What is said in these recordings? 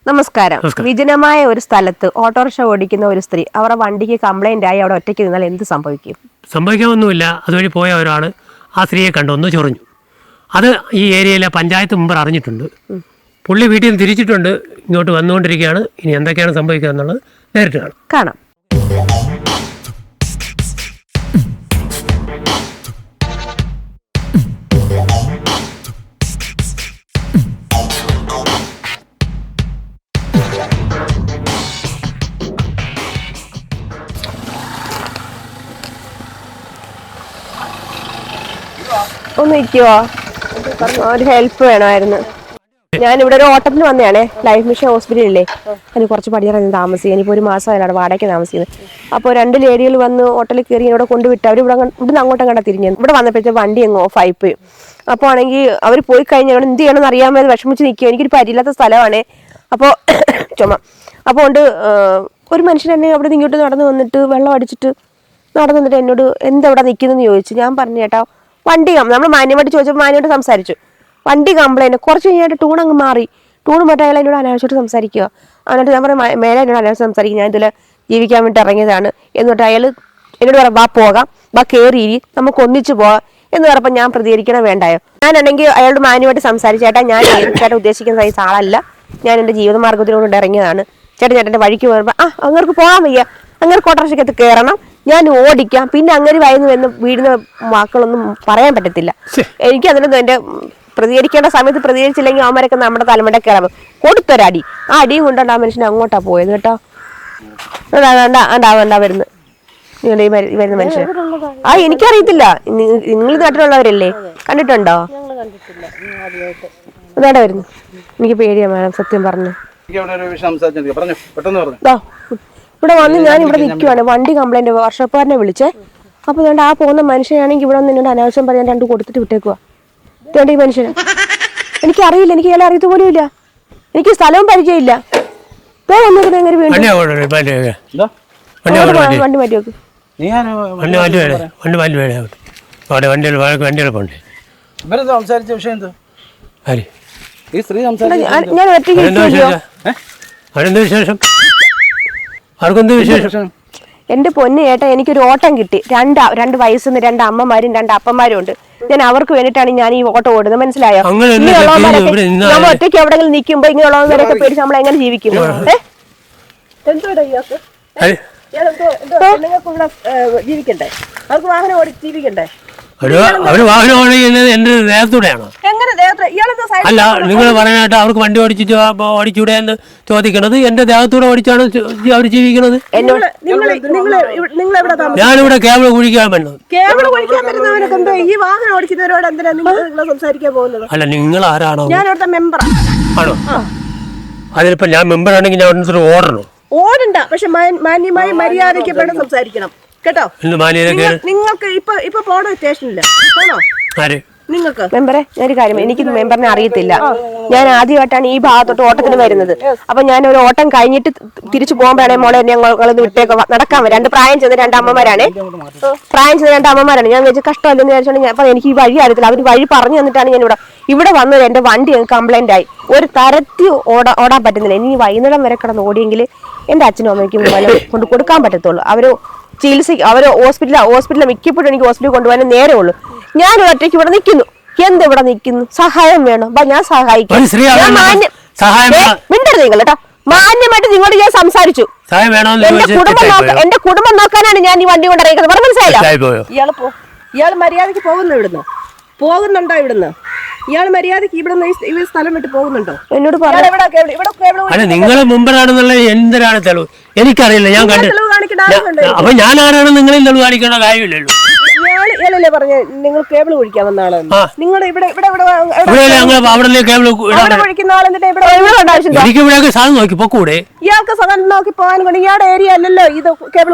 നമസ്കാരം. വിജനമായ ഒരു സ്ഥലത്ത് ഓട്ടോറിക്ഷ ഓടിക്കുന്ന ഒരു സ്ത്രീ അവരുടെ വണ്ടിക്ക് കംപ്ലൈന്റ് ആയി അവിടെ ഒറ്റയ്ക്ക് നിന്നാൽ എന്ത് സംഭവിക്കും? സംഭവിക്കാനൊന്നുമില്ല. അതുവഴി പോയ ഒരാൾ ആ സ്ത്രീയെ കണ്ടു, ഒന്ന് ചൊറിഞ്ഞു. അത് ഈ ഏരിയയിലെ പഞ്ചായത്ത് മെമ്പർ അറിഞ്ഞിട്ടുണ്ട്. പുള്ളി വീട്ടിൽ നിന്ന് തിരിച്ചിട്ടുണ്ട്, ഇങ്ങോട്ട് വന്നുകൊണ്ടിരിക്കുകയാണ്. ഇനി എന്തൊക്കെയാണ് സംഭവിക്കുക എന്നുള്ളത് നേരിട്ട് കാണാം. ഒന്ന് നിൽക്കുവോ? ഒരു ഹെൽപ്പ് വേണമായിരുന്നു. ഞാനിവിടെ ഒരു ഓട്ടത്തിന് വന്നതാണേ, ലൈഫ് മിഷൻ ഹോസ്പിറ്റലില്ലേ, അതിന് കുറച്ച് പടിയിറങ്ങി താമസിക്കുക. ഇനിയിപ്പോൾ ഒരു മാസമായാലും അവിടെ വാടകയ്ക്ക് താമസിക്കുന്നത്. അപ്പോൾ 2 ലേഡികൾ വന്ന് ഹോട്ടലിൽ കയറി ഇവിടെ കൊണ്ടുവിട്ട് അവർ ഇവിടുന്ന് അങ്ങോട്ടും കണ്ട തിരിഞ്ഞു. ഇവിടെ വന്നപ്പോഴത്തേക്ക് വണ്ടി അങ്ങ് ഓഫായി പോയി. അപ്പോൾ ആണെങ്കിൽ അവർ പോയി കഴിഞ്ഞാൽ എന്ത് ചെയ്യണമെന്ന് അറിയാമെന്ന് വിഷമിച്ച് നിൽക്കുക. എനിക്കൊരു പരിയില്ലാത്ത സ്ഥലമാണേ. അപ്പോൾ ചുമ അപ്പോൾ കൊണ്ട് ഒരു മനുഷ്യൻ എന്നെ അവിടെ നിന്ന് ഇങ്ങോട്ട് നടന്നു വന്നിട്ട് വെള്ളം അടിച്ചിട്ട് നടന്നു വന്നിട്ട് എന്നോട് എന്തെവിടെ നിൽക്കുന്നതെന്ന് ചോദിച്ചു. ഞാൻ പറഞ്ഞു, ചേട്ടാ വണ്ടി നമ്മൾ മാന്യമായിട്ട് ചോദിച്ചപ്പോൾ മാന്യമായിട്ട് സംസാരിച്ചു. വണ്ടി കംപ്ലൈൻറ്റ്. കുറച്ച് കഴിഞ്ഞായിട്ട് ടൂൺ അങ്ങ് മാറി. ടൂൺ മറ്റേ അയാൾ എന്നോട് അനാവശ്യമായിട്ട് സംസാരിക്കുക. എന്നിട്ട് ഞാൻ പറഞ്ഞു, മേലെ എന്നോട് അനാവശ്യം സംസാരിക്കും, ഞാൻ ഇതിൽ ജീവിക്കാൻ വേണ്ടി ഇറങ്ങിയതാണ് എന്നിട്ട് അയാൾ എന്നോട് പറയാം, വാ പോകാം, വാ കയറിയിരി, നമുക്ക് ഒന്നിച്ച് പോകാം എന്ന് പറഞ്ഞപ്പോൾ ഞാൻ പ്രതികരിക്കണം വേണ്ടായോ? ഞാനാണെങ്കിൽ അയാളോട് മാന്യമായിട്ട് സംസാരിച്ചേട്ടാ, ഞാൻ ചേട്ടൻ ഉദ്ദേശിക്കുന്ന സൈസ് ആളല്ല, ഞാൻ എൻ്റെ ജീവിതമാർഗ്ഗത്തിനോട് ഇറങ്ങിയതാണ്, ചേട്ടൻ്റെ വഴിക്ക് പോകുമ്പോൾ അങ്ങർക്ക് പോകാൻ വയ്യ, അങ്ങർക്ക് ഓട്ടോറിക്ഷയ്ക്കകത്ത് കയറണം, ഞാൻ ഓടിക്കാം, പിന്നെ അങ്ങനെ വയന്ന് വന്ന് വീടുന്ന വാക്കുകളൊന്നും പറയാൻ പറ്റത്തില്ല. എനിക്ക് അതിനൊന്നും എൻ്റെ പ്രതികരിക്കേണ്ട സമയത്ത് പ്രതികരിച്ചില്ലെങ്കിൽ അവന്മാരൊക്കെ നമ്മുടെ തലമുറ കയറാം. കൊടുത്തൊരടി, ആ അടിയും കൊണ്ടുകൊണ്ട് ആ മനുഷ്യൻ അങ്ങോട്ടാ പോയത് കേട്ടോ. ഉണ്ടാ വരുന്നു വരുന്ന മനുഷ്യൻ. എനിക്കറിയത്തില്ല, നിങ്ങൾ നാട്ടിലുള്ളവരല്ലേ, കണ്ടിട്ടുണ്ടോ? അതാടാ വരുന്നു. എനിക്ക് പേടിയാ മാഡം, സത്യം പറഞ്ഞു. ഇവിടെ വന്ന് ഞാൻ ഇവിടെ നിൽക്കുവാണ്, വണ്ടി കംപ്ലൈന്റ് വർഷക്കാരനെ വിളിച്ചേ. അപ്പൊ വേണ്ട ആ പോകുന്ന മനുഷ്യനാണെങ്കിൽ ഇവിടെ വന്ന് എന്നോട് അനാവശ്യം പറയാൻ 2 കൊടുത്തിട്ട് വിട്ടേക്കുവാ. വേണ്ട ഈ മനുഷ്യന് എനിക്കറിയില്ല, എനിക്ക് ഇയാളെ അറിയത്ത് പോലും ഇല്ല, എനിക്ക് സ്ഥലവും പരിചയമില്ല. വണ്ടി മാറ്റി വെക്ക്. ഞാൻ ഒറ്റയ്ക്ക്. എന്റെ പൊന്നു ചേട്ടാ, എനിക്കൊരു ഓട്ടം കിട്ടി. 2 വയസ്സുന്ന് 2 അമ്മമാരും 2 അപ്പന്മാരും ഉണ്ട്. ഞാൻ അവർക്ക് വേണ്ടിയിട്ടാണ് ഞാൻ ഈ ഓട്ടം ഓടുന്നത്, മനസ്സിലായോ? നമ്മൾ ഒറ്റയ്ക്ക് എവിടെങ്കിലും നിൽക്കുമ്പോ ഇങ്ങനെയുള്ളവരൊക്കെ പേടിച്ച് നമ്മൾ എങ്ങനെ ജീവിക്കും? നിങ്ങൾക്ക് ഇവിടെ ജീവിക്കണ്ടേ? അവർക്ക് വാഹനം ഓടി ജീവിക്കണ്ടേ? അവര് വാഹനം ഓടിക്കുന്നത് എന്റെ ദേഹത്തൂടെയാണോ? അല്ല, നിങ്ങൾ പറയാനായിട്ട് അവർക്ക് വണ്ടി ഓടിച്ചൂടെ എന്ന് ചോദിക്കണത് എന്റെ ദേഹത്തൂടെ ഓടിച്ചാണ് അവർ ജീവിക്കുന്നത്. ഞാനിവിടെ കേബിൾ കുഴിക്കാൻ പറ്റുന്നത്. അല്ല, നിങ്ങൾ ആരാണോ? ആണോ? അതിലിപ്പോ ഞാൻ മെമ്പർ ആണെങ്കിൽ ഞാൻ ഓടണ്ട, പക്ഷെ മാന്യമായി മര്യാദയ്ക്ക് സംസാരിക്കണം കേട്ടോ. നിങ്ങൾക്ക് ഇപ്പൊ പോണോ സ്റ്റേഷനില്ല? നിങ്ങൾക്ക് മെമ്പറെ, ഞാനൊരു കാര്യം, എനിക്ക് മെമ്പറിനെ അറിയത്തില്ല. ഞാൻ ആദ്യമായിട്ടാണ് ഈ ഭാഗത്തോട്ട് ഓട്ടത്തിന് വരുന്നത്. അപ്പൊ ഞാൻ ഒരു ഓട്ടം കഴിഞ്ഞിട്ട് തിരിച്ചു പോകുമ്പോഴാണ് മോളെ ഞങ്ങളൊന്ന് വിട്ടേക്ക് നടക്കാൻ വരും. 2 പ്രായം ചെന്ന 2 അമ്മമാരാണ്. ഞാൻ വെച്ച് കഷ്ടമല്ലെന്ന് വിചാരിച്ചോണ്ട് അപ്പൊ എനിക്ക് ഈ വഴി അറിയത്തില്ല. അവർ വഴി പറഞ്ഞു തന്നിട്ടാണ് ഞാൻ ഇവിടെ വന്നത്. എന്റെ വണ്ടി കംപ്ലൈന്റ് ആയി, ഒരു തരത്തിൽ ഓടാൻ പറ്റുന്നില്ല. ഇനി വൈകുന്നേരം വരെ കിടന്ന് ഓടിയെങ്കിൽ എന്റെ അച്ഛനും അമ്മയ്ക്കും കൊണ്ട് കൊടുക്കാൻ പറ്റത്തുള്ളൂ. അവര് ഹോസ്പിറ്റലിൽ മിക്കപ്പോഴും എനിക്ക് ഹോസ്പിറ്റലിൽ കൊണ്ടുപോകാൻ നേരെ ഉള്ളൂ. ഞാൻ ഒറ്റയ്ക്ക് ഇവിടെ നിൽക്കുന്നു. എന്തിവിടെ നിൽക്കുന്നു? സഹായം വേണം, ഞാൻ സഹായിക്കാം. മിണ്ടരുത് നിങ്ങൾ കേട്ടോ. മാന്യമായിട്ട് നിങ്ങളോട് ഞാൻ സംസാരിച്ചു. എന്റെ കുടുംബം നോക്കാനാണ് ഞാൻ ഈ വണ്ടി കൊണ്ട് ഇറങ്ങിയത്. മനസ്സിലായില്ല? ഇയാൾ മര്യാദക്ക് പോകുന്നുണ്ടോ ഇവിടുന്ന്? ഇയാൾ മര്യാദക്ക് ഇവിടുന്ന് ഈ സ്ഥലം വിട്ട് പോകുന്നുണ്ടോ? എന്നോട് നിങ്ങൾ മുമ്പിലാണെന്നുള്ള എന്തിനാണ് തെളിവ്? എനിക്കറിയില്ല, ഞാൻ കണ്ടു. അപ്പൊ ഞാൻ ആരാണ് നിങ്ങളിൽ തെളിവ് കാണിക്കേണ്ട കാര്യമില്ലല്ലോ. ഇയാളല്ലേ പറഞ്ഞ നിങ്ങൾ കേബിൾ കുഴിക്കാൻ വന്ന ആളാണ്. നിങ്ങൾ നോക്കി പോക്കൂടെ? ഇയാൾക്ക് സാധനം നോക്കി പോകാൻ ഇയാളുടെ ഏരിയ അല്ലല്ലോ ഇത്. കേബിൾ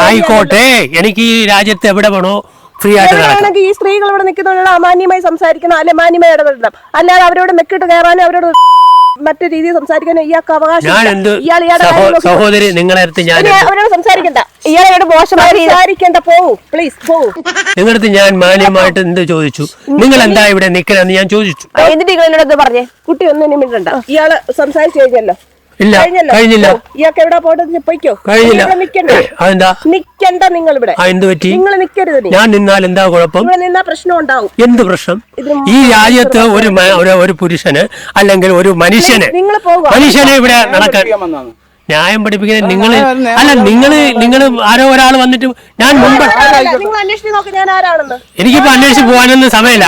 ആയിക്കോട്ടെ, എനിക്ക് ഈ രാജ്യത്ത് എവിടെ വേണോ ഫ്രീ ആയിട്ട് നടക്കാം. ആണെങ്കിൽ ഈ സ്ത്രീകൾ ഇവിടെ നിൽക്കുന്നവരോട് അമാന്യമായി സംസാരിക്കണം, അല്ലെ മാന്യമായി ഇടപെടണം. അല്ലാതെ അവരോട് മെക്കിട്ട് കയറാനും അവരോട് മറ്റു രീതിയിൽ സംസാരിക്കാനും ഇയാൾക്ക് അവകാശം. സഹോദരി നിങ്ങളെ അവരോട് സംസാരിക്കണ്ട, ഇയാളോട് മോശമായി സംസാരിക്കണ്ട. പോവൂ പ്ലീസ്, പോവൂ. നിങ്ങളടുത്ത് ഞാൻ മാന്യമായിട്ട് എന്ത് ചോദിച്ചു? നിങ്ങൾ എന്താ ഇവിടെ നിൽക്കണെന്ന് ഞാൻ ചോദിച്ചു. എന്നിട്ട് നിങ്ങളോട് പറഞ്ഞേ കുട്ടി ഒന്നും ഇനി മിണ്ടണ്ട. ഇയാള് സംസാരിച്ചു കഴിഞ്ഞല്ലോ. ഇല്ല, കഴിഞ്ഞില്ല. ഇയാൾക്ക് എവിടെ പോയിട്ട് പോയിക്കോ. കഴിഞ്ഞില്ല. അതെന്താ നിക്കണ്ട നിങ്ങൾ ഇവിടെ? എന്ത് പറ്റി? നിങ്ങൾ നിക്കരുത്. ഞാൻ നിന്നാൽ എന്താ കുഴപ്പം? നിന്നാ പ്രശ്നം ഉണ്ടാവും. എന്ത് പ്രശ്നം? ഈ രാജ്യത്ത് ഒരു പുരുഷന് അല്ലെങ്കിൽ ഒരു മനുഷ്യന് ഇവിടെ നടക്കാൻ ന്യായം പഠിപ്പിക്കുന്നത് നിങ്ങൾ അല്ല. നിങ്ങൾ ആരോ ഒരാൾ വന്നിട്ട് ഞാൻ മുമ്പ് എനിക്കിപ്പോ അന്വേഷിച്ച് പോകാനൊന്നും സമയമില്ല.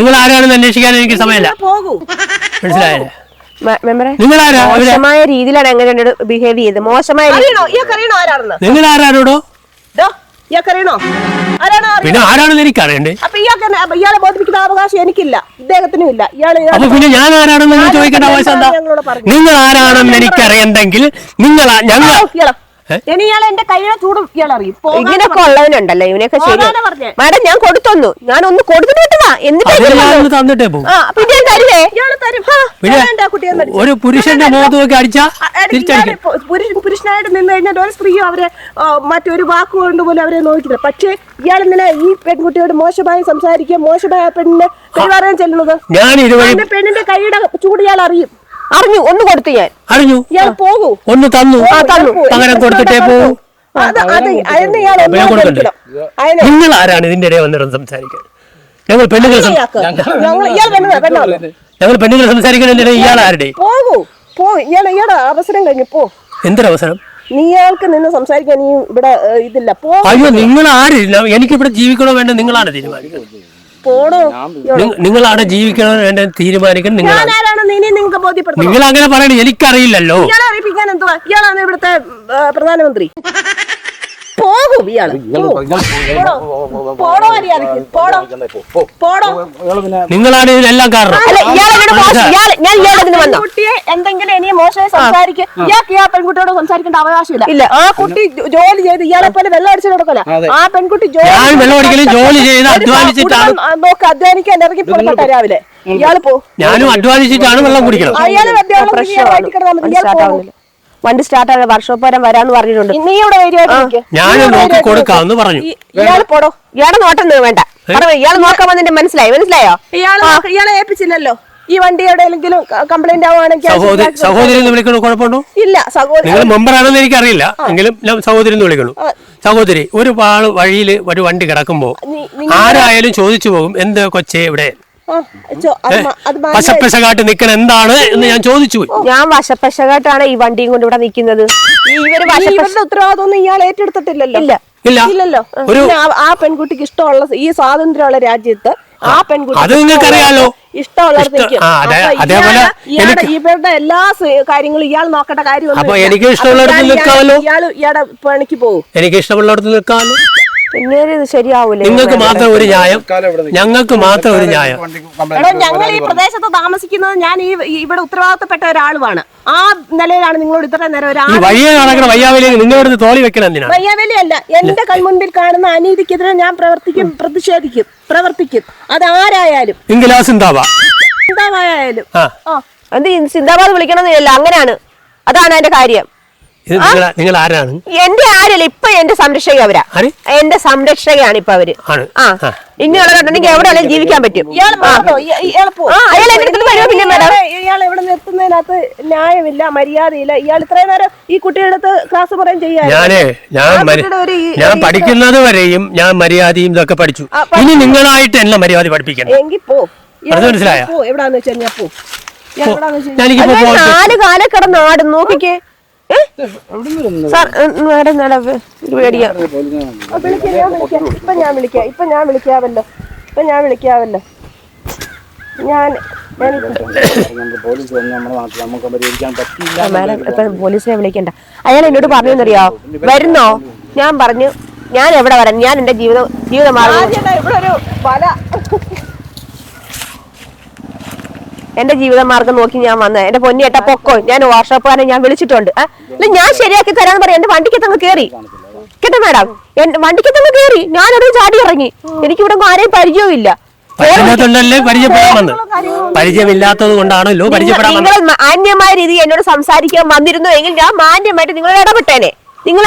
നിങ്ങൾ ആരാണെന്ന് അന്വേഷിക്കാൻ എനിക്ക് സമയമില്ല. മനസ്സിലായില്ലേ? മോശമായ രീതിയിലാണ് എങ്ങനെ ബിഹേവ് ചെയ്ത്. മോശമായ നിങ്ങൾ ആരാണോടോ? പിന്നെ ആരാണെന്ന് എനിക്കറിയണ്ടേ? ഇയാളെ ബോധിപ്പിക്കുന്ന അവകാശം എനിക്കില്ല, ഇദ്ദേഹത്തിനും ഇല്ല. അപ്പൊ പിന്നെ ഞാൻ ആരാണെന്ന് ചോദിക്കേണ്ട ആവശ്യം എന്താ? നിങ്ങൾ ആരാണെന്ന് എനിക്കറിയണ്ടെങ്കിൽ നിങ്ങൾ ഇനി ഇയാളെ എന്റെ കൈയുടെ ചൂടും ഇയാളറിയും. ഇങ്ങനെയൊക്കെ ഉള്ളവനുണ്ടല്ലോ ഇവനൊക്കെ. ശരി മാഡം, ഞാൻ കൊടുത്തൊന്നു, ഞാൻ ഒന്ന് കൊടുത്തിട്ട് വിട്ടതാ. എന്നിട്ട് തന്നിട്ടേ പോകും. പിന്നെ തരുവേ? ഒരു പുരുഷന്റെ മുഖത്ത് നോക്കി അടിച്ചാ പുരുഷനായിട്ട് നിന്ന് കഴിഞ്ഞാൽ ഒരു സ്ത്രീയും അവരെ മറ്റൊരു വാക്കുകൊണ്ട് പോലും അവരെ നോക്കില്ല. പക്ഷേ ഇയാൾ ഇന്നലെ ഈ പെൺകുട്ടിയോട് മോശമായി സംസാരിക്കുക, മോശമായ പെണ്ണിനെ പെരുമാറാൻ ചെല്ലുന്നത്. പെണ്ണിന്റെ കൈയുടെ ചൂട് ഇയാൾ അറിയും. അറിഞ്ഞു, ഒന്ന് കൊടുത്തു. ഞാൻ അറിഞ്ഞു. ഇയാൾ പോകൂ. ഒന്ന് തന്നു. പകരം കൊടുത്തിട്ടേ പോകും. നിങ്ങൾ ആരാണ് ഇതിന്റെ ഇടയിൽ വന്നിട്ട് സംസാരിക്കാൻ? ഞങ്ങൾ പെണ്ണുങ്ങൾ സംസാരിക്കുന്നതിനിടെ ഇയാൾ ആരുടെ? ഇയാളുടെ അവസരം കഴിഞ്ഞു. പോ. എന്തൊരവസരം? നീയാൾക്ക് നിന്ന് സംസാരിക്കാൻ നീ ഇവിടെ ഇതില്ല. അയ്യോ, നിങ്ങൾ ആരില്ല. എനിക്കിവിടെ ജീവിക്കണോ വേണ്ട നിങ്ങളാണ് തീരുമാനിക്കുന്നത്. നിങ്ങളാണ് ജീവിക്കണോ വേണ്ട തീരുമാനിക്കുന്നത്. നിങ്ങൾ അങ്ങനെ പറയണേ, എനിക്കറിയില്ലല്ലോ. അറിയിപ്പിക്കാൻ എന്തുവാ? ഇയാളാണ് ഇവിടുത്തെ പ്രധാനമന്ത്രി. പോകും ഇയാള്. നിങ്ങളാണ് ഇതിനെല്ലാം കാരണം. കുട്ടിയെ എന്തെങ്കിലും ഇനി മോശമായി സംസാരിക്കും. ഇയാൾക്ക് ആ പെൺകുട്ടിയോട് സംസാരിക്കേണ്ട അവകാശമില്ല. ഇല്ല, ആ കുട്ടി ജോലി ചെയ്ത് ഇയാളെ പോലെ വെള്ളം അടിച്ചു കൊടുക്കല. ആ പെൺകുട്ടി ജോലി ചെയ്ത് അധ്വാനിച്ചിട്ടാണ് നോക്ക് അധ്വാനിക്കാൻ ഇറങ്ങി പുറപ്പെട്ട രാവിലെ. ഇയാള് പോ. ഞാനും അധ്വാനിച്ചിട്ടാണ് വെള്ളം കുടിക്കണം. അയാള് വണ്ടി സ്റ്റാർട്ട് ആയ വർക്ക്ഷോപ്പ് വരെ വരാന്ന് പറഞ്ഞിട്ടുണ്ട്. നീ ഇവിടെ ഞാൻ നോക്കി കൊടുക്കാന്ന് പറഞ്ഞു. ഇയാള് പോടോ. ഇയാളെ നോട്ടം വേണ്ട. ഇയാള് നോക്കാൻ വന്നിട്ട് മനസ്സിലായോ? ഇയാളെ ഏൽപ്പിച്ചില്ലല്ലോ. ഈ വണ്ടി എവിടെയെങ്കിലും കംപ്ലൈന്റ് ആവുകയാണെങ്കിൽ സഹോദരി വിളിക്കണോ? കുഴപ്പമുണ്ടോ? ഇല്ല, സഹോദരി നിങ്ങൾ മെമ്പറാണെന്ന് എനിക്കറിയില്ല, എങ്കിലും സഹോദരി വിളിക്കണു. സഹോദരി, ഒരു വഴിയിൽ ഒരു വണ്ടി കിടക്കുമ്പോ ആരായാലും ചോദിച്ചു പോകും, എന്ത് കൊച്ചേ ഇവിടെ വശപ്പശകാട്ട് നിൽക്കണ എന്താണ് എന്ന് ഞാൻ ചോദിച്ചു. ഞാൻ വശപ്പശകാട്ടാണ് ഈ വണ്ടിയും കൊണ്ട് ഇവിടെ നിൽക്കുന്നത്. ഇവരുടെ ഉത്തരവാദിത്വം ഇയാൾ ഏറ്റെടുത്തിട്ടില്ലല്ലോ. ഇല്ലല്ലോ. ആ പെൺകുട്ടിക്ക് ഇഷ്ടമുള്ള ഈ സ്വാതന്ത്ര്യമുള്ള രാജ്യത്ത് ആ പെൺകുട്ടി അത് നിങ്ങൾക്കറിയാലോ, ഇഷ്ടമുള്ളവരുടെ ഇവരുടെ എല്ലാ കാര്യങ്ങളും ഇയാൾ നോക്കേണ്ട കാര്യം. അപ്പൊ എനിക്ക് ഇഷ്ടമുള്ളിടത്ത് നിൽക്കാമല്ലോ. ഇയാളുടെ പണിക്ക് പോകും. എനിക്ക് ഇഷ്ടമുള്ളിടത്ത് നിൽക്കാമല്ലോ. പിന്നീട് ഇത് ശരിയാവൂലേ? നിങ്ങൾക്ക് മാത്രം ഒരു ന്യായം, ഞങ്ങൾക്ക് മാത്രം ഒരു ന്യായം. ഞങ്ങൾ ഈ പ്രദേശത്ത് താമസിക്കുന്നത്, ഞാൻ ഇവിടെ ഉത്തരവാദിത്തപ്പെട്ട ഒരാളുമാണ്. ആ നിലയിലാണ് നിങ്ങളോട് ഇത്ര നേരം വഴിയെ നടക്കണ വയ്യാവേലിക്ക് നിങ്ങളോട് തോളി വെക്കണം. വയ്യാവേലിയല്ല, എന്റെ കൺമുൻപിൽ കാണുന്ന അനീതിക്കെതിരെ ഞാൻ പ്രവർത്തിക്കും. അതാരായാലും സിന്ദാബാദായാലും എന്ത് സിന്ദാബാദ് വിളിക്കണമെന്നില്ല. അങ്ങനെയാണ്, അതാണ് അതിന്റെ കാര്യം. നിങ്ങൾ ആരാണ്? എന്റെ ആരല്ല, ഇപ്പൊ എന്റെ സംരക്ഷക അവരാ. എന്റെ സംരക്ഷകയാണ് ഇപ്പൊ അവര്. ഇങ്ങനെയുള്ള കണ്ടെങ്കിൽ എവിടെ ജീവിക്കാൻ പറ്റും. ഇയാൾ ഇവിടെ നിർത്തുന്നതിനകത്ത് ന്യായമില്ല, മര്യാദയില്ല. ഇയാൾ ഇത്രയും നേരം ഈ കുട്ടിയുടെ അടുത്ത് ക്ലാസ് പറയാൻ ചെയ്യാൻ ഞാൻ പഠിക്കുന്നത് വരെയും ഞാൻ മര്യാദയും ഇതൊക്കെ പഠിച്ചു. ഇനി നിങ്ങളായിട്ട് എന്നെ മര്യാദ പഠിപ്പിക്കണം. എങ്കിൽ പോ. മനസ്സിലായോ? എവിടാന്ന് വെച്ചാൽ ഞാൻ പോ. 4 കാലം കിടന്ന് ആടും. നോക്കിക്കേ. ഇപ്പൊ ഞാൻ വിളിക്കാവല്ലോ. പോലീസിനെ വിളിക്കണ്ട. അയാൾ എന്നോട് പറഞ്ഞറിയോ, വരുന്നോ? ഞാൻ പറഞ്ഞു, ഞാൻ എവിടെ വരാൻ? ഞാൻ എന്റെ ജീവിതമാർഗം എന്റെ ജീവിതമാർഗം നോക്കി ഞാൻ വന്നത്. എന്റെ പൊന്നിയേട്ടാ പൊക്കോ, ഞാൻ വർക്ക്ഷോപ്പുകാരനെ ഞാൻ വിളിച്ചിട്ടുണ്ട്. അല്ല, ഞാൻ ശരിയാക്കി തരാന്ന് പറയാം. എന്റെ വണ്ടിക്ക് തങ്ങ് കേറി നിക്കട്ടെ മാഡം, വണ്ടിക്ക് തന്നെ കയറി ഞാനത് ചാടി ഇറങ്ങി. എനിക്കിവിടെ ആരെയും പരിചയവും ഇല്ല. പരിചയമില്ലാത്തത് കൊണ്ടാണല്ലോ പരിചയപ്പെടാൻ. നിങ്ങൾ മാന്യമായ രീതിയിൽ എന്നോട് സംസാരിക്കാൻ വന്നിരുന്നു എങ്കിൽ ഞാൻ മാന്യമായിട്ട് നിങ്ങളോട് ഇടപെട്ടേനെ. നിങ്ങൾ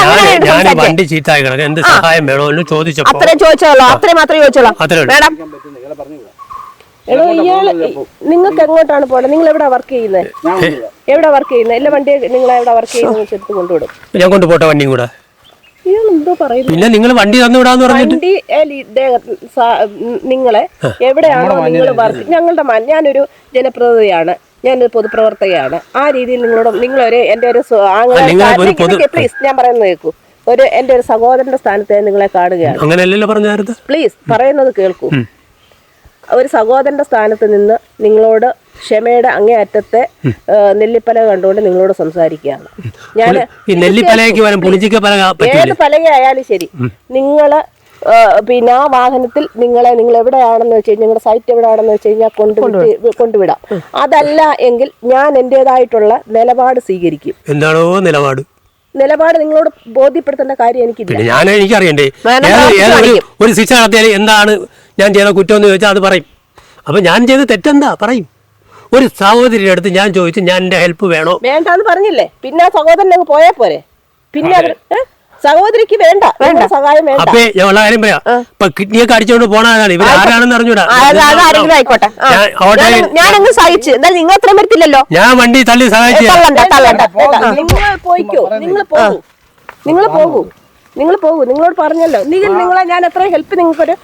വണ്ടി ചീത്തായി കിടക്കും, എന്ത് സഹായം വേണോ എന്ന് ചോദിച്ചപ്പോ അത്രയും ചോദിച്ചോളൂ, അത്രയും മാത്രമേ ചോദിച്ചോളൂ മാഡം. എടോ ഇയാള് നിങ്ങൾക്ക് എങ്ങോട്ടാണ് പോകേണ്ടത്? നിങ്ങൾ എവിടെ വർക്ക് ചെയ്യുന്നത്? എവിടെ വർക്ക് ചെയ്യുന്നത്? എല്ലാ വണ്ടി നിങ്ങൾ എവിടെ വർക്ക് ചെയ്യുന്നത് എടുത്ത് കൊണ്ടുവിടും. ഞാൻ കൊണ്ടുപോട്ടെ വണ്ടിയും കൂടെ? ഇയാൾ എന്തോ പറയുന്നു. പിന്നെ നിങ്ങൾ വണ്ടി തന്നുവിടാന്ന് പറഞ്ഞിട്ട് വണ്ടി നിങ്ങളെ എവിടെയാണോ നിങ്ങൾ വർക്ക്, ഞങ്ങളുടെ ഞാനൊരു ജനപ്രതിനിധിയാണ്, ഞാനൊരു പൊതുപ്രവർത്തകയാണ്. ആ രീതിയിൽ നിങ്ങളൊരു എന്റെ ഒരു പ്ലീസ് ഞാൻ പറയുന്നത് കേൾക്കൂ. എന്റെ ഒരു സഹോദരന്റെ സ്ഥാനത്ത് നിങ്ങളെ കാണുകയാണ്. അങ്ങനെയല്ലല്ലോ പറഞ്ഞായിരുന്നു. പ്ലീസ് പറയുന്നത് കേൾക്കൂ. ഒരു സഹോദരന്റെ സ്ഥാനത്ത് നിന്ന് നിങ്ങളോട് ക്ഷമയുടെ അങ്ങേയറ്റത്തെ നെല്ലിപ്പല കണ്ടുകൊണ്ട് നിങ്ങളോട് സംസാരിക്കുകയാണ് ഞാൻ. ഏത് പലക ആയാലും ശരി, നിങ്ങള് പിന്നെ ആ വാഹനത്തിൽ നിങ്ങൾ എവിടെയാണെന്ന് വെച്ച് കഴിഞ്ഞാൽ നിങ്ങളുടെ സൈറ്റ് എവിടെയാണെന്ന് വെച്ച് കഴിഞ്ഞാൽ കൊണ്ടുവിടാം. അതല്ല എങ്കിൽ ഞാൻ എന്റേതായിട്ടുള്ള നിലപാട് സ്വീകരിക്കും. എന്താണോ നിലപാട് നിങ്ങളോട് ബോധ്യപ്പെടുത്തേണ്ട കാര്യം എനിക്കില്ല. എനിക്കറിയണ്ടേ ഒരു ശിക്ഷ നടത്തിയാൽ എന്താണ് ഞാൻ ചെയ്ത കുറ്റം എന്ന് ചോദിച്ചാൽ അത് പറയും. അപ്പൊ ഞാൻ ചെയ്ത തെറ്റെന്താ പറയും. ഒരു സഹോദരിയുടെ അടുത്ത് ഞാൻ ചോദിച്ചു ഞാൻ എന്റെ ഹെൽപ്പ് വേണോ വേണ്ടാന്ന് പറഞ്ഞില്ലേ, പിന്നെ ആ സഹോദരൻ അങ്ങ് പോയാ പോരെ. പിന്നെ സഹോദരിക്ക് വേണ്ട സഹായം വേണ്ട. അപ്പൊ ഞങ്ങളുടെ കാര്യം പറയാം. ഇപ്പൊ കിഡ്നിയൊക്കെ അടിച്ചോണ്ട് പോണതാണ് ഇവർ ആരാണെന്ന് അറിഞ്ഞൂടാ. ആയിക്കോട്ടെ, ഞാനങ്ങ് സഹിച്ചു. എന്നാൽ നിങ്ങൾ അത്രയും വരത്തില്ലല്ലോ. ഞാൻ വണ്ടി തള്ളി സഹായിച്ചു. നിങ്ങൾ പോയിക്കോ, നിങ്ങൾ പോകൂ. നിങ്ങളോട് പറഞ്ഞല്ലോ, നിങ്ങളെ ഞാൻ എത്ര ഹെൽപ്പ് നിങ്ങൾക്കൊരു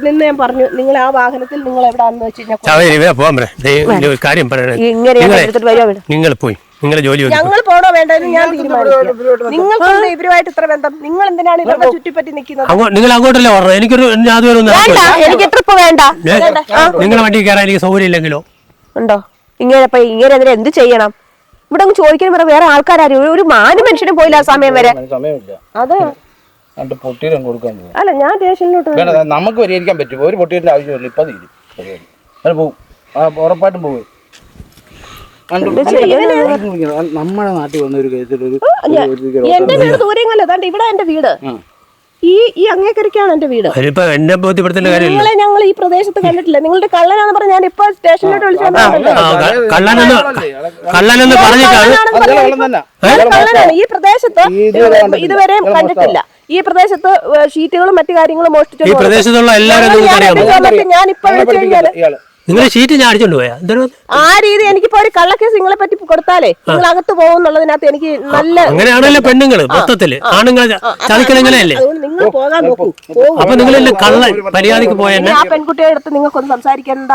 നിന്ന് ഞാൻ പറഞ്ഞു. നിങ്ങൾ ആ വാഹനത്തിൽ നിങ്ങൾ എവിടെയാണെന്ന് വെച്ച് കഴിഞ്ഞാൽ നിങ്ങൾ പോയി നിങ്ങളെ ജോലി ഞങ്ങൾ പോണോ വേണ്ടത് ഞാൻ തീരുമാനിക്കും. നിങ്ങൾക്ക് ഇവരുമായിട്ട് ഇത്ര ബന്ധം? നിങ്ങൾ എന്തിനാണ് ഇവരുടെ ചുറ്റിപ്പറ്റി നിൽക്കുന്നത്? നിങ്ങൾ അങ്ങോട്ടല്ലേ പറഞ്ഞത്? എനിക്ക് ട്രിപ്പ് വേണ്ട. നിങ്ങളെ വണ്ടി കയറാൻ എനിക്ക് സൗകര്യം ഇല്ലെങ്കിലോ ഉണ്ടോ? ഇങ്ങനെ എന്ത് ചെയ്യണം? ഇവിടെ അങ്ങ് ചോദിക്കാൻ വേറെ ആൾക്കാരും ഒരു മനുഷ്യനും പോയില്ല ആ സമയം വരെ. അത് അല്ല, ഞാൻ സ്റ്റേഷനിലോട്ട് നമുക്ക് പരിഹരിക്കാൻ പറ്റും. ഒരു പൊട്ടിയുടെ ആവശ്യമില്ല. ഇപ്പൊ തീരും പോകും, ഉറപ്പായിട്ടും പോകും. നമ്മുടെ നാട്ടിൽ വന്ന ഒരു കേസിൽ എന്റെ വീട് ദൂരങ്ങല്ല. അതാണ്ട് ഇവിടെ എന്റെ വീട് ഈ അങ്ങേക്കരക്കാണ് എന്റെ വീട്. നിങ്ങളെ ഞങ്ങൾ ഈ പ്രദേശത്ത് കണ്ടിട്ടില്ല. നിങ്ങളുടെ കള്ളനാന്ന് പറഞ്ഞ ഞാൻ ഇപ്പൊ സ്റ്റേഷനിലോട്ട് വിളിച്ചു. കള്ളനാണ് ഈ പ്രദേശത്ത് ഇതുവരെ കണ്ടിട്ടില്ല. ഈ പ്രദേശത്ത് ഷീറ്റുകളും മറ്റു കാര്യങ്ങളും മോഷ്ടിച്ചു. ഞാൻ ഇപ്പൊ വിളിച്ചു കഴിഞ്ഞാല് നിങ്ങളെ ഷീറ്റ് ഞാൻ അടിച്ചോണ്ട് പോയാ ആ രീതി എനിക്കിപ്പോ ഒരു കള്ളക്കേസ് നിങ്ങളെ പറ്റി കൊടുത്താലേ നിങ്ങൾ അകത്ത് പോകുന്നുള്ളതിനകത്ത് എനിക്ക് നല്ല അങ്ങനെയാണല്ലോ പെണ്ണുങ്ങള് മൊത്തത്തില് ആണുങ്ങളെ ചതിക്കലെങ്ങനെയല്ലേ. നിങ്ങൾ പോകാൻ നോക്കൂ. അപ്പൊ നിങ്ങൾ കള്ള മര്യാദക്ക് പോയ ആ പെൺകുട്ടിയുടെ അടുത്ത് നിങ്ങൾക്കൊന്നും സംസാരിക്കേണ്ട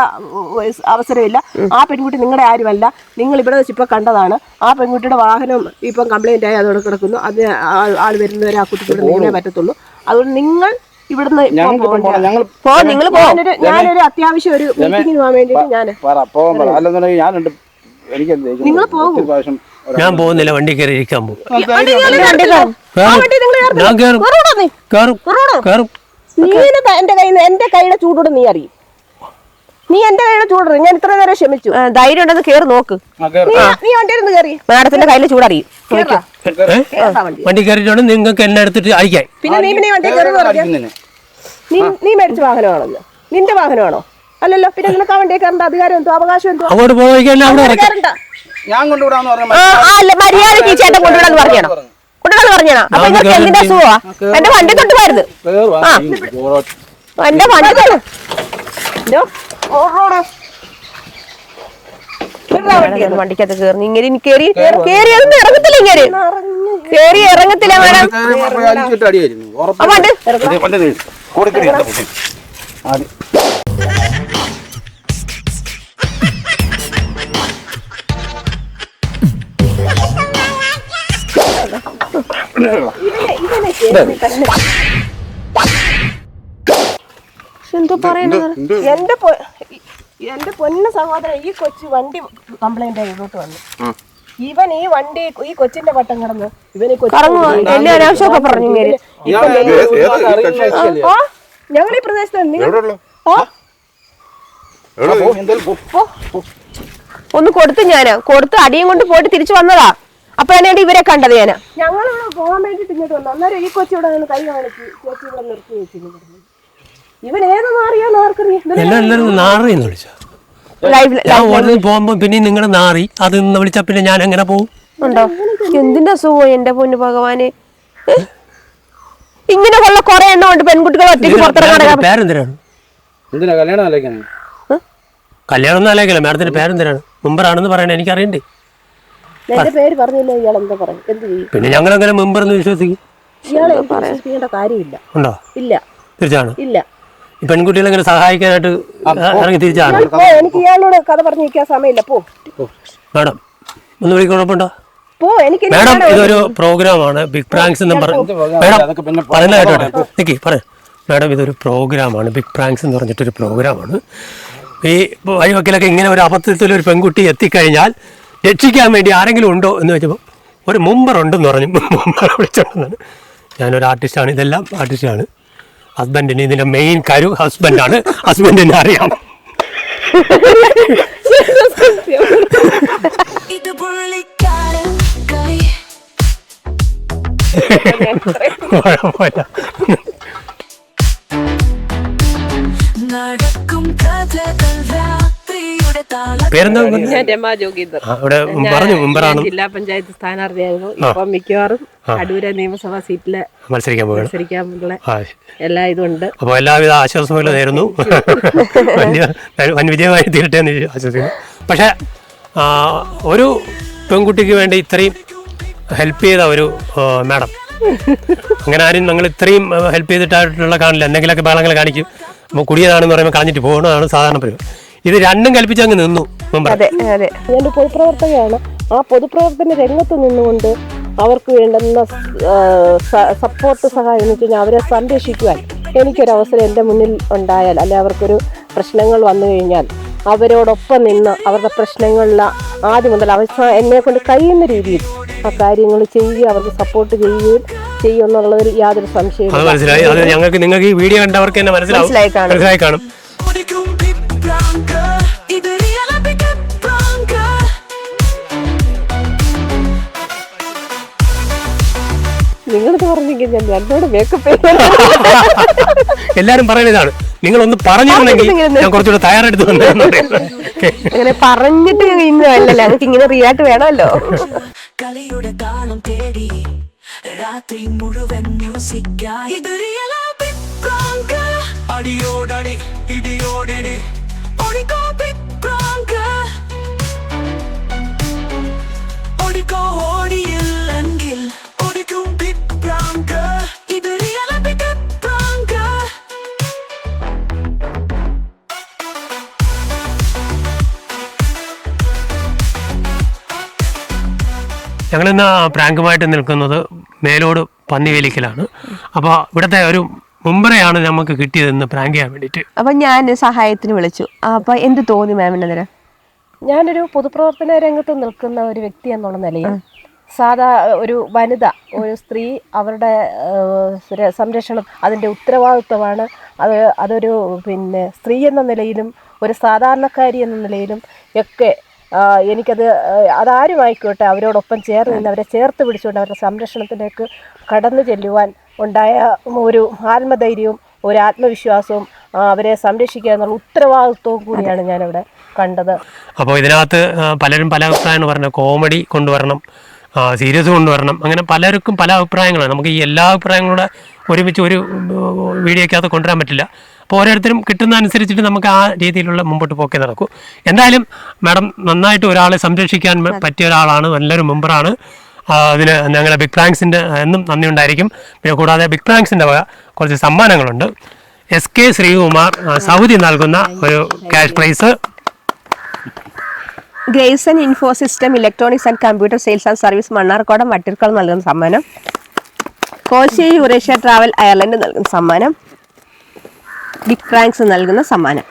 അവസരമില്ല. ആ പെൺകുട്ടി നിങ്ങളുടെ ആരുമല്ല. നിങ്ങൾ ഇവിടെ വെച്ച് ഇപ്പൊ കണ്ടതാണ്. ആ പെൺകുട്ടിയുടെ വാഹനം ഇപ്പം കംപ്ലൈന്റ് ആയി അതോടെ കിടക്കുന്നു. അത് ആൾ വരുന്നവരെ ആ കുട്ടിക്ക് ഇവിടെ നിന്നേ പറ്റത്തുള്ളൂ. അതുകൊണ്ട് നിങ്ങൾ ഇവിടുന്ന് ഞാനൊരു അത്യാവശ്യം ഒരു മീറ്റിംഗിന് പോകാൻ വേണ്ടിട്ട് നിങ്ങൾ പോകും. ഞാൻ പോകുന്നില്ല, വണ്ടി കയറി ഇരിക്കാൻ പോകും. എന്റെ കൈയുടെ ചൂടോട് നീ അറിയും. നീ എന്റെ കൈയുടെ ചൂടറി. ഞാൻ ഇത്ര നേരം ക്ഷമിച്ചു. ധൈര്യം ഉണ്ടെന്ന് കേറി നോക്ക്. നീ വണ്ടിയിരുന്ന് കയറി മാഡത്തിന്റെ കയ്യിലെ ചൂടറിയും. വണ്ടി കയറിയിട്ടുണ്ട് നിങ്ങൾക്ക് എന്നെ എടുത്തിട്ട് അയക്കാൻ. പിന്നെ നീ വണ്ടി കയറി നീ മേടിച്ച വാഹനമാണല്ലോ, നിന്റെ വാഹനമാണോ? അല്ലല്ലോ. പിന്നെ നിനക്ക് ആ വണ്ടിയെ കയറേണ്ട അധികാരം എന്തോ അവകാശം എന്തോ? അങ്ങോട്ട് ഞാൻ കൊണ്ടുവിടാന്ന് മര്യാദക്ക് ചേട്ടൻ കൊണ്ടുവിടാന്ന് പറഞ്ഞാണോ? അപ്പൊ നിങ്ങൾക്ക് എന്തിന്റെ അസുഖമാ? എന്റെ വണ്ടി തൊട്ട് വരുത്. എന്റെ വണ്ടി വണ്ടിക്കകത്ത് കയറി ഇങ്ങനെ കേറിയൊന്നും ഇറങ്ങത്തില്ല. ഇങ്ങനെ കേറി ഇറങ്ങത്തില്ല മാഡം. എന്തോ പറയുന്നത്? എന്റെ പൊന്ന സഹോദരൻ, ഈ കൊച്ചു വണ്ടി കംപ്ലൈന്റ് ആയി ഇങ്ങോട്ട് വന്നു. ഇവൻ ഈ വണ്ടി ഈ കൊച്ചിന്റെ വട്ടം കിടന്ന് ഇവന് എല്ലാ അനാവശ്യമൊക്കെ പറഞ്ഞു. ഞങ്ങൾ ഈ പ്രദേശത്ത് ഒന്ന് കൊടുത്തു. കൊടുത്ത് അടിയും കൊണ്ട് പോയിട്ട് തിരിച്ചു വന്നതാ. അപ്പോഴാണ് ഇവരെ കണ്ടത് ഞാൻ. ഞങ്ങളിവിടെ പോകാൻ വേണ്ടിട്ട് ഇങ്ങോട്ട് വന്നു. അന്നേരം ഈ കൊച്ചിവിടെ നിന്ന് കൈ കാണിച്ച് ചേച്ചി ഇവിടെ നിർത്തി വെച്ചിരുന്നു. ഇവൻ ഏത് നാറിയാന്ന് ആർക്കറിയാം. എല്ലാവരും നാറിയെന്ന് വിളിച്ചോ? ഞാൻ ഓർഡർ പോകുമ്പോ പിന്നെ നിങ്ങൾ നാറി അത് വിളിച്ചാ പിന്നെ ഞാൻ എങ്ങനെ പോകും? ഉണ്ടോ എന്തിന്റെ അസുഖം എന്റെ പൊന്നു ഭഗവാന്. ഇങ്ങനെ കൊള്ള കുറെ എണ്ണം ഉണ്ട് പെൺകുട്ടികൾ ഒറ്റയ്ക്ക് പുറത്തിറങ്ങാൻ. പേരെന്തിനാണ്? കല്യാണം ഒന്നും ആലോചിക്കല. മാഡത്തിന്റെ പേരെന്തിനാണ്? മെമ്പറാണെന്ന് പറയണേ എനിക്കറിയണ്ടേ. എന്റെ പേര് പറഞ്ഞില്ല ഇയാൾ എന്താ പറയും? എന്ത് ചെയ്യും പിന്നെ ഞങ്ങൾ എങ്ങനെ മെമ്പർ എന്ന് വിശ്വസിക്കും? ഇയാളെ വിശ്വസിക്കേണ്ട കാര്യമില്ല. ഉണ്ടോ? ഇല്ല. തിരിച്ചാണ് ഇല്ല. ഈ പെൺകുട്ടികളെ ഇങ്ങനെ സഹായിക്കാനായിട്ട് ഇറങ്ങി തിരിച്ചാണ്. എനിക്ക് ഇയാളോട് കഥ പറഞ്ഞിരിക്കാൻ സമയമില്ല. പോ മാഡം ഒന്ന് വിളിക്കുഴപ്പമുണ്ടോ? മാഡം ഇതൊരു പ്രോഗ്രാമാണ് ബിഗ് പ്രാങ്ക്സ് എന്ന് പറഞ്ഞു. മാഡം പറയുന്ന കേട്ടോട്ടെ നിക്കി പറയാം. മാഡം ഇതൊരു പ്രോഗ്രാമാണ് ബിഗ് പ്രാങ്ക്സ് എന്ന് പറഞ്ഞിട്ടൊരു പ്രോഗ്രാമാണ്. ഈ വഴിവക്കിലൊക്കെ ഇങ്ങനെ ഒരു അബദ്ധത്തിലൊരു പെൺകുട്ടി എത്തിക്കഴിഞ്ഞാൽ രക്ഷിക്കാൻ വേണ്ടി ആരെങ്കിലും ഉണ്ടോ എന്ന് വെച്ചപ്പോൾ ഒരു മുമ്പറുണ്ടെന്ന് പറഞ്ഞു. മുമ്പർ വിളിച്ചോണ്ടെന്നാണ്. ഞാനൊരു ആർട്ടിസ്റ്റാണ്. ഇതെല്ലാം ആർട്ടിസ്റ്റാണ്. ഹസ്ബൻഡിന് ഇതിൻ്റെ മെയിൻ കരു ഹസ്ബൻഡാണ്. ഹസ്ബൻഡിനെ അറിയാം. പേരെന്താ? ഞാൻ രമാ ജോഗീന്ദർ. പറഞ്ഞു മുമ്പറാണ്. ജില്ലാ പഞ്ചായത്ത് സ്ഥാനാർത്ഥിയായിരുന്നു. ഇപ്പൊ മിക്കവാറും അടൂര നിയമസഭാ സീറ്റില് മത്സരിക്കാനുള്ള എല്ലാ ഇതുണ്ട്. അപ്പോൾ എല്ലാവിധ ആശ്വാസങ്ങളും നേരുന്നു. വൻ വിജയമായി തീരട്ടെ എന്ന് ആശ്വസിക്കുന്നു. പക്ഷെ ഒരു പെൺകുട്ടിക്ക് വേണ്ടി ഇത്രയും ഹെൽപ്പ് ചെയ്ത ഒരു മാഡം, അങ്ങനെ ആരും ഞങ്ങൾ ഇത്രയും ഹെൽപ്പ് ചെയ്തിട്ടായിട്ടുള്ള കാണില്ല. എന്തെങ്കിലുമൊക്കെ ബഹളങ്ങൾ കാണിക്കും. അപ്പോൾ കുടിയതാണെന്ന് പറയുമ്പോൾ കളഞ്ഞിട്ട് പോകുന്നതാണ് സാധാരണ പരിപാടി. ഇത് രണ്ടും കൽപ്പിച്ച് അങ്ങ് നിന്നു. ഞാനൊരു പൊതുപ്രവർത്തകയാണ്. ആ പൊതുപ്രവർത്തന രംഗത്ത് നിന്നുകൊണ്ട് അവർക്ക് വേണ്ടുന്ന സപ്പോർട്ട് സഹായം എന്ന് വെച്ച് കഴിഞ്ഞാൽ അവരെ സംരക്ഷിക്കുവാൻ എനിക്കൊരവസരം എൻ്റെ മുന്നിൽ ഉണ്ടായാൽ, അല്ലെ അവർക്കൊരു പ്രശ്നങ്ങൾ വന്നു കഴിഞ്ഞാൽ അവരോടൊപ്പം നിന്ന് അവരുടെ പ്രശ്നങ്ങളിൽ ആദ്യം മുതൽ അവസാനം എന്നെ കൊണ്ട് കഴിയുന്ന രീതിയിൽ ആ കാര്യങ്ങൾ ചെയ്യുക, അവർക്ക് സപ്പോർട്ട് ചെയ്യുകയും ചെയ്യും എന്നുള്ളതിൽ യാതൊരു സംശയവും. നിങ്ങൾക്ക് ഈ വീഡിയോ കണ്ടവർക്ക് തന്നെ മനസ്സിലായി കാണും. നിങ്ങളിത് പറഞ്ഞെങ്കിൽ ഞാൻ എന്നോട് മേക്കപ്പ് എല്ലാരും പറയുന്നതാണ്. നിങ്ങളൊന്ന് പറഞ്ഞിരുന്നെങ്കിൽ ഞാൻ കുറച്ചുകൂടെ തയ്യാറെടുത്ത് അങ്ങനെ പറഞ്ഞിട്ട് അല്ലല്ലോ, എനിക്ക് ഇങ്ങനെ റിയാക്ട് വേണമല്ലോ. കളിയുടെ താളം തേടി രാത്രി മുഴുവൻ മ്യൂസിക്കായി അടിയോടടി ഇടിയോടടി ഓടിക്കോ ബിഗ് പ്രാങ്ക്, ഓടിക്കോ ഓടിയില്ലെങ്കിൽ ഓടിക്കും ബിഗ് പ്രാങ്ക്, ഇത് റിയൽ ബിഗ് പ്രാങ്ക്. ഞങ്ങളിന്ന് പ്രാങ്കുമായിട്ട് നിൽക്കുന്നത് മേലോട് പന്നിവേലിക്കലാണ്. അപ്പോൾ ഇവിടുത്തെ ഒരു മുമ്പരെയാണ് നമുക്ക് കിട്ടിയതെന്ന് പ്രാങ്ക് ചെയ്യാൻ വേണ്ടിയിട്ട്. അപ്പം ഞാൻ സഹായത്തിന് വിളിച്ചു. അപ്പം എന്ത് തോന്നി മാമിന്? ഞാനൊരു പൊതുപ്രവർത്തന രംഗത്ത് നിൽക്കുന്ന ഒരു വ്യക്തി എന്നുള്ള നിലയിൽ സാധാ ഒരു വനിത, ഒരു സ്ത്രീ, അവരുടെ സംരക്ഷണം അതിൻ്റെ ഉത്തരവാദിത്വമാണ്. അതൊരു സ്ത്രീ എന്ന നിലയിലും ഒരു സാധാരണക്കാരി എന്ന നിലയിലും ഒക്കെ എനിക്കത് അതാരുമായിക്കോട്ടെ അവരോടൊപ്പം ചേർന്ന് നിന്ന് അവരെ ചേർത്ത് പിടിച്ചുകൊണ്ട് അവരുടെ സംരക്ഷണത്തിലേക്ക് കടന്നു ചെല്ലുവാൻ ഉണ്ടായ ഒരു ആത്മധൈര്യവും ഒരു ആത്മവിശ്വാസവും അവരെ സംരക്ഷിക്കുക എന്നുള്ള ഉത്തരവാദിത്വവും കൂടിയാണ് ഞാനവിടെ കണ്ടത്. അപ്പോൾ ഇതിനകത്ത് പലരും പല അഭിപ്രായമാണ് പറഞ്ഞത്. കോമഡി കൊണ്ടുവരണം, സീരിയസ് കൊണ്ടുവരണം, അങ്ങനെ പലർക്കും പല അഭിപ്രായങ്ങളാണ്. നമുക്ക് ഈ എല്ലാ അഭിപ്രായങ്ങളുടെ ഒരുമിച്ച് ഒരു വീഡിയോക്കകത്ത് കൊണ്ടുവരാൻ പറ്റില്ല. അപ്പോൾ ഓരോരുത്തരും കിട്ടുന്ന അനുസരിച്ചിട്ട് നമുക്ക് ആ രീതിയിലുള്ള മുമ്പോട്ട് പോക്കേ നടക്കൂ. എന്തായാലും മാഡം നന്നായിട്ട് ഒരാളെ സംരക്ഷിക്കാൻ പറ്റിയ ഒരാളാണ്, നല്ലൊരു മെമ്പറാണ്. അതിന് ഞങ്ങളുടെ ബിഗ് പ്രാങ്ക്സിൻ്റെ എന്നും നന്ദി ഉണ്ടായിരിക്കും. പിന്നെ കൂടാതെ ബിഗ് പ്രാങ്ക്സിൻ്റെ വക കുറച്ച് സമ്മാനങ്ങളുണ്ട്. SK ശ്രീകുമാർ സൗദി നൽകുന്ന ഒരു cash prize, Grayson info system electronics and computer sales and service Mannarkkad വട്ടിർക്കൽ നൽകുന്ന സമ്മാനം, കോൾശ്ശേരി യുറേഷ്യ ട്രാവൽ അയർലൻഡ് നൽകുന്ന സമ്മാനം, ബിഗ് പ്രാങ്ക്സ് നൽകുന്ന സമ്മാനം.